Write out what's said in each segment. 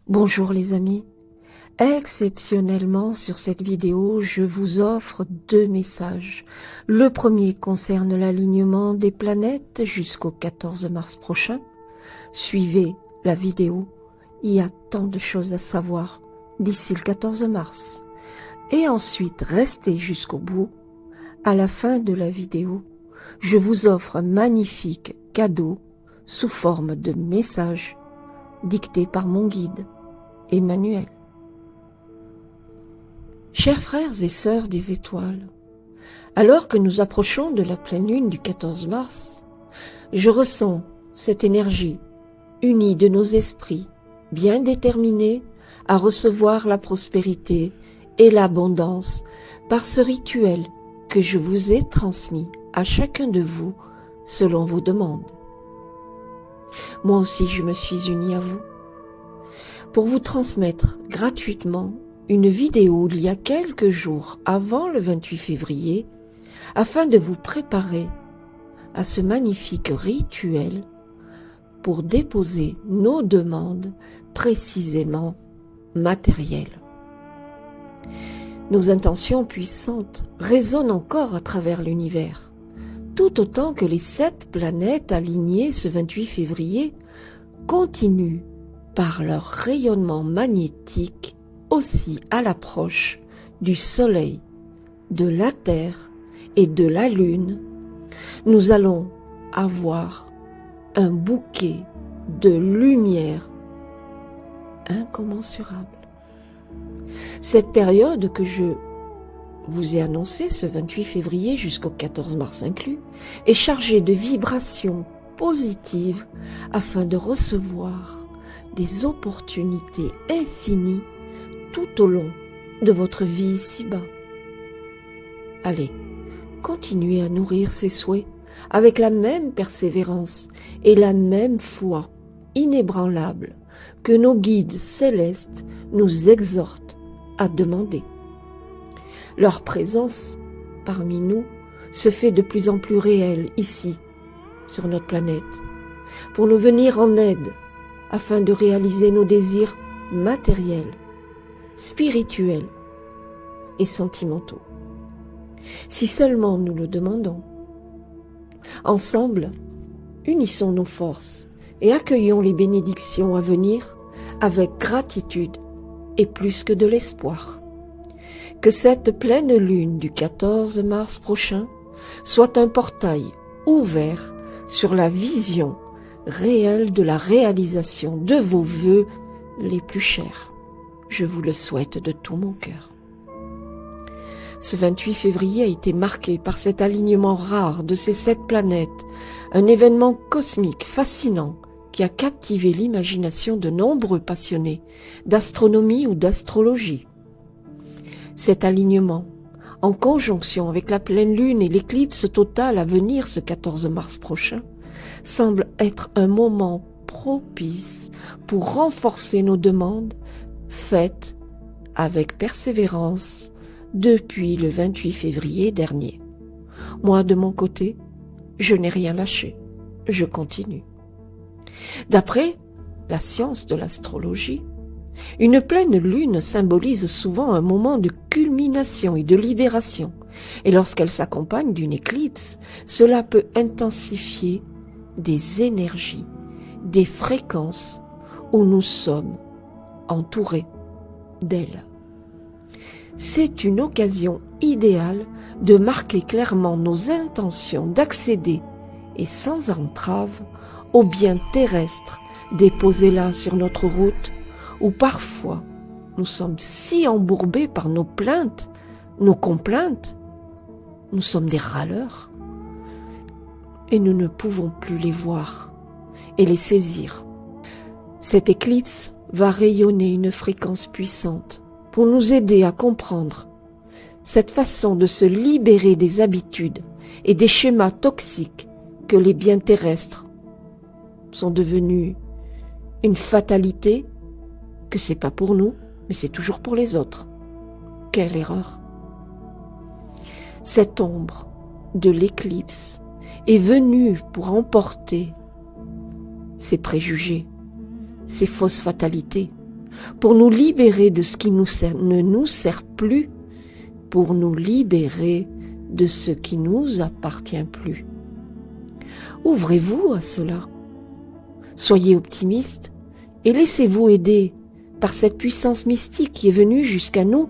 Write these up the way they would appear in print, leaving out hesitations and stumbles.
Bonjour les amis, exceptionnellement sur cette vidéo, je vous offre 2 messages. Le premier concerne l'alignement des planètes jusqu'au 14 mars prochain. Suivez la vidéo, il y a tant de choses à savoir d'ici le 14 mars. Et ensuite, restez jusqu'au bout. À la fin de la vidéo, je vous offre un magnifique cadeau sous forme de message dicté par mon guide, Emmanuel. Chers frères et sœurs des étoiles, alors que nous approchons de la pleine lune du 14 mars, je ressens cette énergie unie de nos esprits, bien déterminés à recevoir la prospérité et l'abondance par ce rituel que je vous ai transmis à chacun de vous selon vos demandes. Moi aussi, je me suis unie à vous pour vous transmettre gratuitement une vidéo il y a quelques jours avant le 28 février afin de vous préparer à ce magnifique rituel pour déposer nos demandes précisément matérielles. Nos intentions puissantes résonnent encore à travers l'univers, tout autant que les 7 planètes alignées ce 28 février continuent par leur rayonnement magnétique aussi à l'approche du Soleil, de la Terre et de la Lune. Nous allons avoir un bouquet de lumière incommensurable. Cette période que je vous ai annoncée ce 28 février jusqu'au 14 mars inclus est chargée de vibrations positives afin de recevoir des opportunités infinies tout au long de votre vie ici-bas. Allez, continuez à nourrir ces souhaits avec la même persévérance et la même foi inébranlable que nos guides célestes nous exhortent à demander. Leur présence parmi nous se fait de plus en plus réelle ici, sur notre planète, pour nous venir en aide afin de réaliser nos désirs matériels, spirituels et sentimentaux. Si seulement nous le demandons. Ensemble, unissons nos forces et accueillons les bénédictions à venir avec gratitude et plus que de l'espoir. Que cette pleine lune du 14 mars prochain soit un portail ouvert sur la vision réelle de la réalisation de vos vœux les plus chers. Je vous le souhaite de tout mon cœur. Ce 28 février a été marqué par cet alignement rare de ces 7 planètes, un événement cosmique fascinant qui a captivé l'imagination de nombreux passionnés d'astronomie ou d'astrologie. Cet alignement, en conjonction avec la pleine lune et l'éclipse totale à venir ce 14 mars prochain, semble être un moment propice pour renforcer nos demandes faites avec persévérance depuis le 28 février dernier. Moi, de mon côté, je n'ai rien lâché. Je continue. D'après la science de l'astrologie, une pleine lune symbolise souvent un moment de culmination et de libération. Et lorsqu'elle s'accompagne d'une éclipse, cela peut intensifier des énergies, des fréquences où nous sommes entourés d'elle. C'est une occasion idéale de marquer clairement nos intentions d'accéder, et sans entrave, aux biens terrestres déposés là sur notre route, où parfois nous sommes si embourbés par nos plaintes, nos complaintes, nous sommes des râleurs, et nous ne pouvons plus les voir et les saisir. Cette éclipse va rayonner une fréquence puissante pour nous aider à comprendre cette façon de se libérer des habitudes et des schémas toxiques que les biens terrestres sont devenus une fatalité, que c'est pas pour nous, mais c'est toujours pour les autres. Quelle erreur! Cette ombre de l'éclipse est venue pour emporter ces préjugés, ces fausses fatalités, pour nous libérer de ce qui ne nous sert plus, pour nous libérer de ce qui ne nous appartient plus. Ouvrez-vous à cela. Soyez optimiste et laissez-vous aider par cette puissance mystique qui est venue jusqu'à nous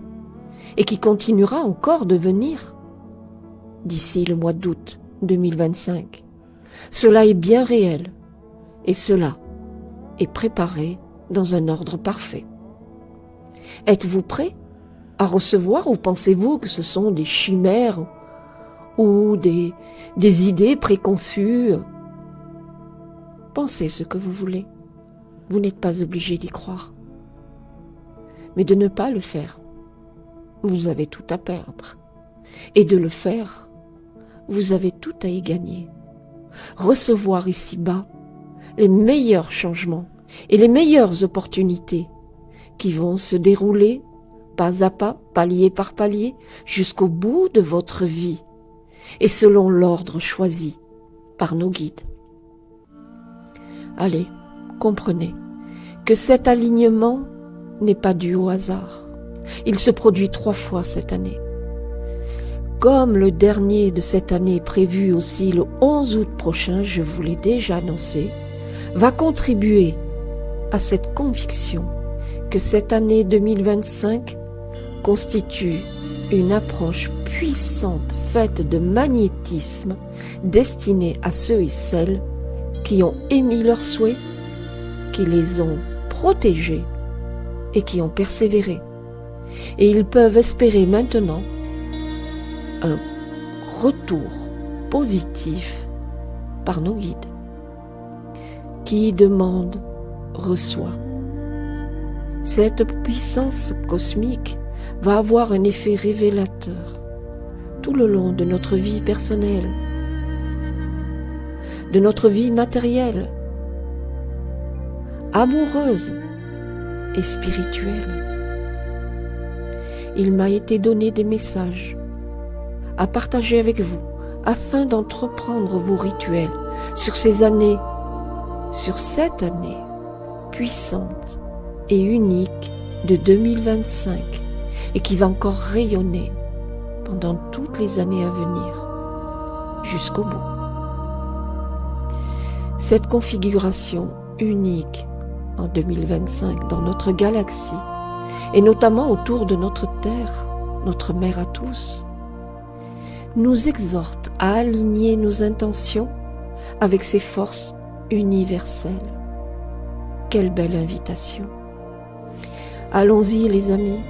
et qui continuera encore de venir d'ici le mois d'août 2025. Cela est bien réel et cela est préparé dans un ordre parfait. Êtes-vous prêt à recevoir ou pensez-vous que ce sont des chimères ou des idées préconçues? Pensez ce que vous voulez. Vous n'êtes pas obligé d'y croire. Mais de ne pas le faire, vous avez tout à perdre. Et de le faire, vous avez tout à y gagner. Recevoir ici-bas les meilleurs changements et les meilleures opportunités qui vont se dérouler pas à pas, palier par palier, jusqu'au bout de votre vie et selon l'ordre choisi par nos guides. Allez, comprenez que cet alignement n'est pas dû au hasard. Il se produit 3 fois cette année. Comme le dernier de cette année est prévu aussi le 11 août prochain, je vous l'ai déjà annoncé, va contribuer à cette conviction que cette année 2025 constitue une approche puissante faite de magnétisme destinée à ceux et celles qui ont émis leurs souhaits, qui les ont protégés et qui ont persévéré. Et ils peuvent espérer maintenant un retour positif par nos guides. Qui demande, reçoit. Cette puissance cosmique va avoir un effet révélateur tout le long de notre vie personnelle, de notre vie matérielle, amoureuse et spirituelle. Il m'a été donné des messages à partager avec vous afin d'entreprendre vos rituels sur cette année puissante et unique de 2025 et qui va encore rayonner pendant toutes les années à venir jusqu'au bout. Cette configuration unique en 2025 dans notre galaxie et notamment autour de notre Terre, notre mère à tous, nous exhorte à aligner nos intentions avec ces forces universelles. Quelle belle invitation! Allons-y les amis,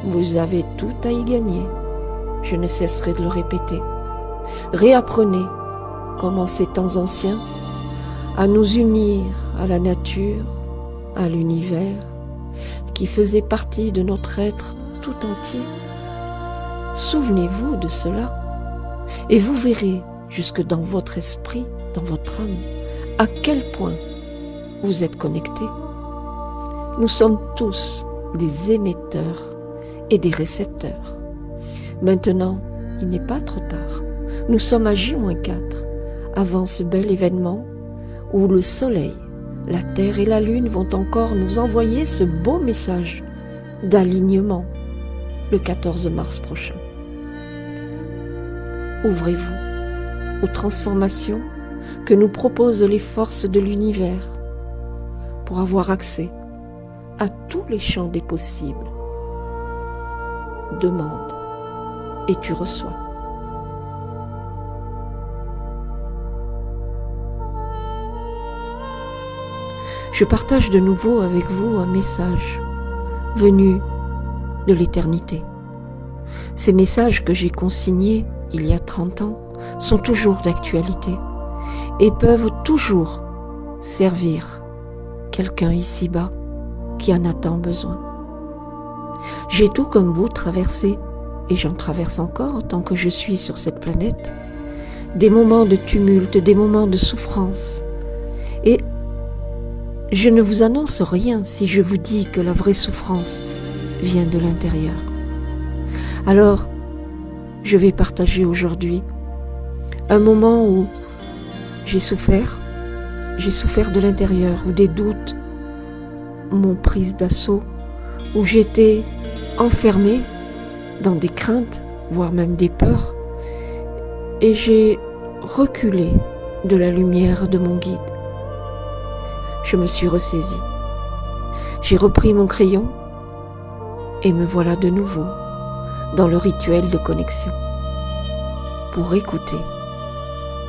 vous avez tout à y gagner. Je ne cesserai de le répéter. Réapprenez, comme en ces temps anciens, à nous unir à la nature, à l'univers, qui faisait partie de notre être tout entier. Souvenez-vous de cela, et vous verrez jusque dans votre esprit, dans votre âme, à quel point vous êtes connectés. Nous sommes tous des émetteurs et des récepteurs. Maintenant, il n'est pas trop tard. Nous sommes à J-4, avant ce bel événement où le soleil, la terre et la lune vont encore nous envoyer ce beau message d'alignement le 14 mars prochain. Ouvrez-vous aux transformations que nous proposent les forces de l'univers pour avoir accès à tous les champs des possibles. Demande et tu reçois. Je partage de nouveau avec vous un message venu de l'éternité. Ces messages que j'ai consignés il y a 30 ans sont toujours d'actualité et peuvent toujours servir quelqu'un ici-bas qui en a tant besoin. J'ai tout comme vous traversé, et j'en traverse encore tant que je suis sur cette planète, des moments de tumulte, des moments de souffrance. Et je ne vous annonce rien si je vous dis que la vraie souffrance vient de l'intérieur. Alors, je vais partager aujourd'hui un moment où j'ai souffert de l'intérieur, où des doutes m'ont prise d'assaut, où j'étais enfermée dans des craintes, voire même des peurs, et j'ai reculé de la lumière de mon guide. Je me suis ressaisie. J'ai repris mon crayon et me voilà de nouveau dans le rituel de connexion pour écouter,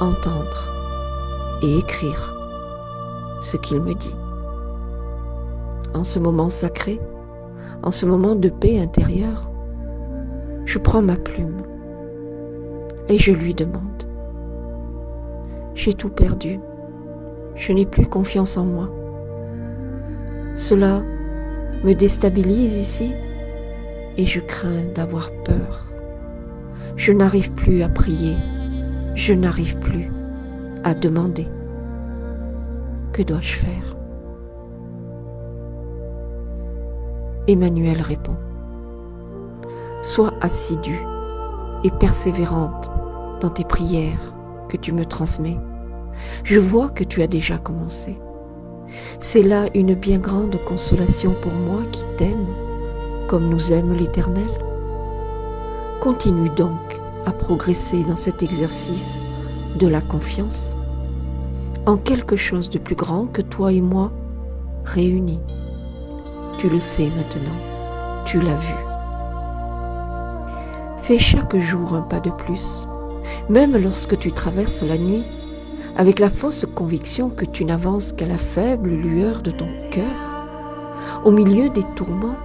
entendre et écrire ce qu'il me dit. En ce moment sacré, en ce moment de paix intérieure, je prends ma plume et je lui demande. J'ai tout perdu. Je n'ai plus confiance en moi. Cela me déstabilise ici et je crains d'avoir peur. Je n'arrive plus à prier. Je n'arrive plus à demander. Que dois-je faire? Emmanuel répond. Sois assidue et persévérante dans tes prières que tu me transmets. Je vois que tu as déjà commencé. C'est là une bien grande consolation pour moi qui t'aime comme nous aime l'Éternel. Continue donc à progresser dans cet exercice de la confiance en quelque chose de plus grand que toi et moi réunis. Tu le sais maintenant, tu l'as vu. Fais chaque jour un pas de plus, même lorsque tu traverses la nuit, avec la fausse conviction que tu n'avances qu'à la faible lueur de ton cœur, au milieu des tourments,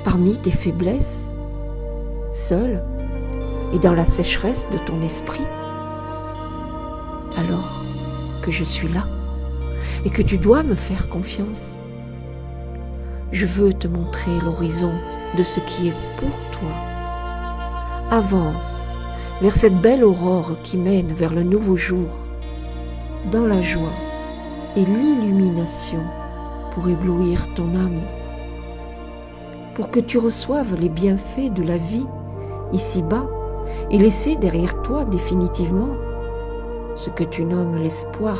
parmi tes faiblesses, seul et dans la sécheresse de ton esprit. Alors que je suis là et que tu dois me faire confiance, je veux te montrer l'horizon de ce qui est pour toi. Avance vers cette belle aurore qui mène vers le nouveau jour, dans la joie et l'illumination pour éblouir ton âme, pour que tu reçoives les bienfaits de la vie ici-bas et laisser derrière toi définitivement ce que tu nommes l'espoir.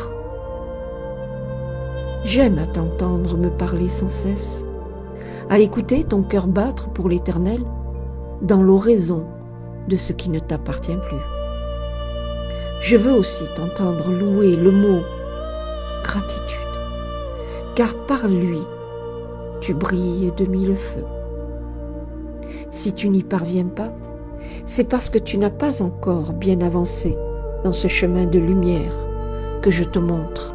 J'aime à t'entendre me parler sans cesse, à écouter ton cœur battre pour l'Éternel dans l'oraison de ce qui ne t'appartient plus. Je veux aussi t'entendre louer le mot gratitude, car par lui, tu brilles de mille feux. Si tu n'y parviens pas, c'est parce que tu n'as pas encore bien avancé dans ce chemin de lumière que je te montre.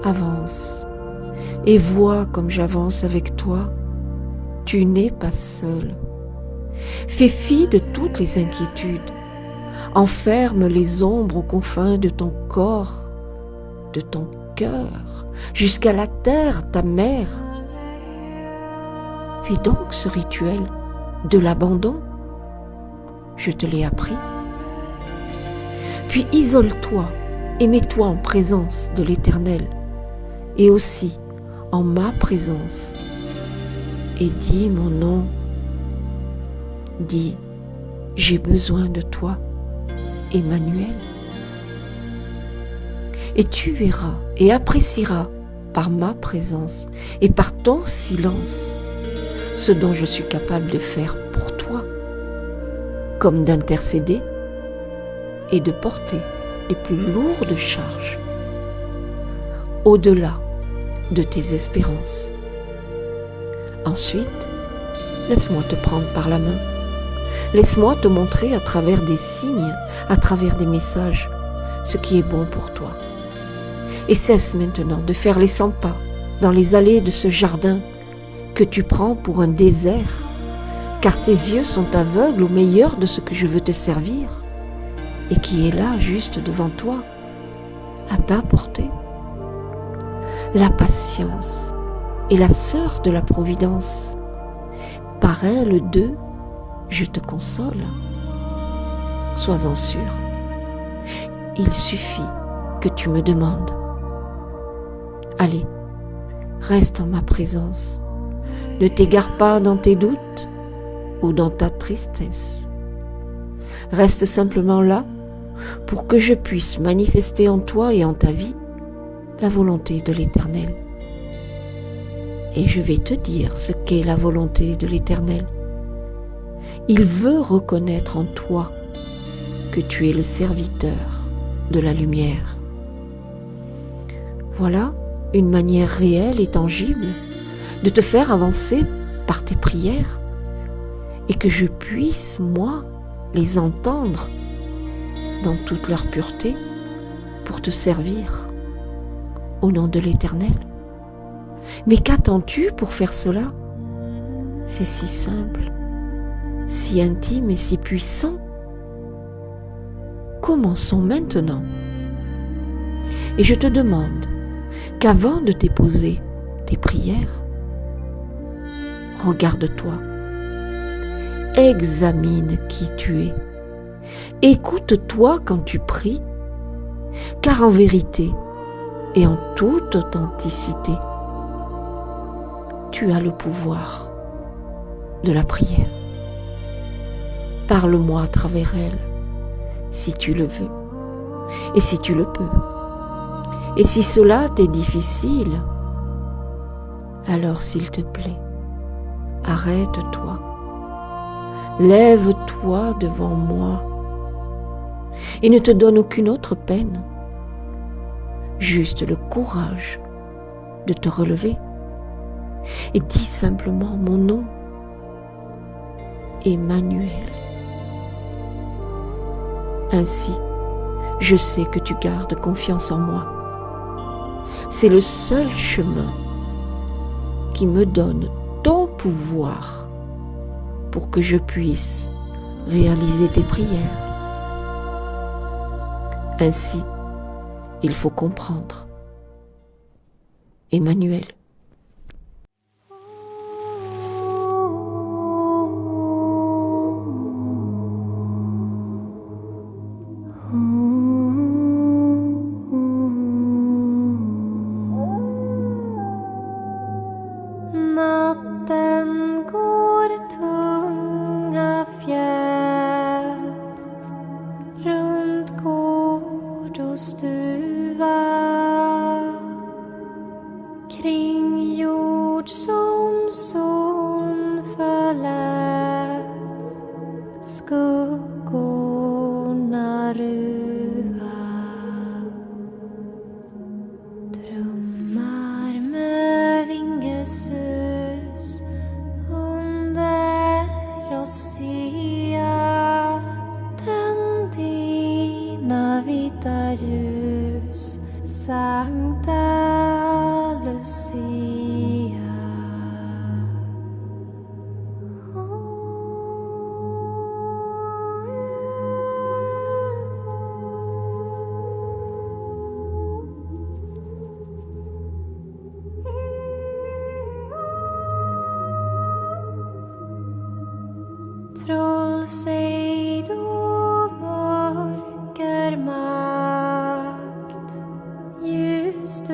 Avance et vois comme j'avance avec toi. Tu n'es pas seul. Fais fi de toutes les inquiétudes. Enferme les ombres aux confins de ton corps, de ton cœur, jusqu'à la terre, ta mère. Fais donc ce rituel de l'abandon. Je te l'ai appris. Puis isole-toi et mets-toi en présence de l'Éternel et aussi en ma présence. Et dis mon nom. Dis, j'ai besoin de toi, Emmanuel. Et tu verras et apprécieras par ma présence et par ton silence ce dont je suis capable de faire pour toi, comme d'intercéder et de porter les plus lourdes charges au-delà de tes espérances. Ensuite, laisse-moi te prendre par la main. Laisse-moi te montrer à travers des signes, à travers des messages, ce qui est bon pour toi. Et cesse maintenant de faire les 100 pas dans les allées de ce jardin que tu prends pour un désert, car tes yeux sont aveugles au meilleur de ce que je veux te servir et qui est là, juste devant toi, à ta portée. La patience est la sœur de la providence. Par elle deux, je te console. Sois-en sûr. Il suffit que tu me demandes. Allez, reste en ma présence. Ne t'égare pas dans tes doutes ou dans ta tristesse. Reste simplement là pour que je puisse manifester en toi et en ta vie la volonté de l'Éternel. Et je vais te dire ce qu'est la volonté de l'Éternel. Il veut reconnaître en toi que tu es le serviteur de la lumière. Voilà une manière réelle et tangible de te faire avancer par tes prières et que je puisse, moi, les entendre dans toute leur pureté pour te servir au nom de l'Éternel. Mais qu'attends-tu pour faire cela? C'est si simple, si intime et si puissant. Commençons maintenant. Et je te demande qu'avant de déposer tes prières, regarde-toi, examine qui tu es, écoute-toi quand tu pries, car en vérité et en toute authenticité, tu as le pouvoir de la prière. Parle-moi à travers elle, si tu le veux, et si tu le peux. Et si cela t'est difficile, alors s'il te plaît, arrête-toi, lève-toi devant moi, et ne te donne aucune autre peine, juste le courage de te relever, et dis simplement mon nom, Emmanuel. Ainsi, je sais que tu gardes confiance en moi. C'est le seul chemin qui me donne ton pouvoir pour que je puisse réaliser tes prières. Ainsi, il faut comprendre. Emmanuel. Natten går tunga fjät runt gård och stuva, kring jord som soln förlät skuggorna ruva. Drömmar med vingesus under oss sia, tänd dina vita ljus, Sankta Lucia. Trollsejd och mörkermakt, ljusstupet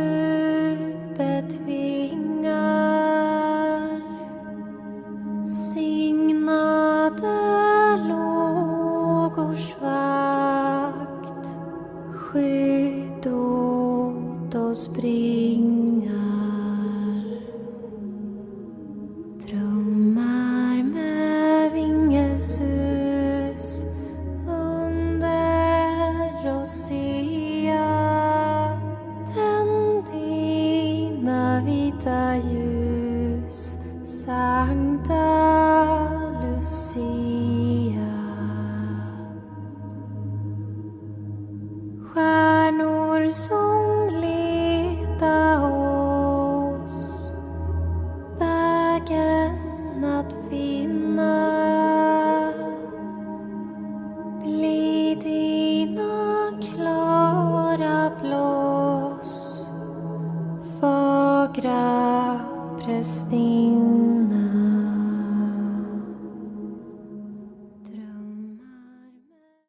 vingar, signade lågors vakt, skydd åt oss bringar. Drömmar med vingesus under oss sia, tänd dina vita ljus, Sankta Lucia. Stjärnor som leda oss vägen att finna, bli dina klara blås, fagra prästinna.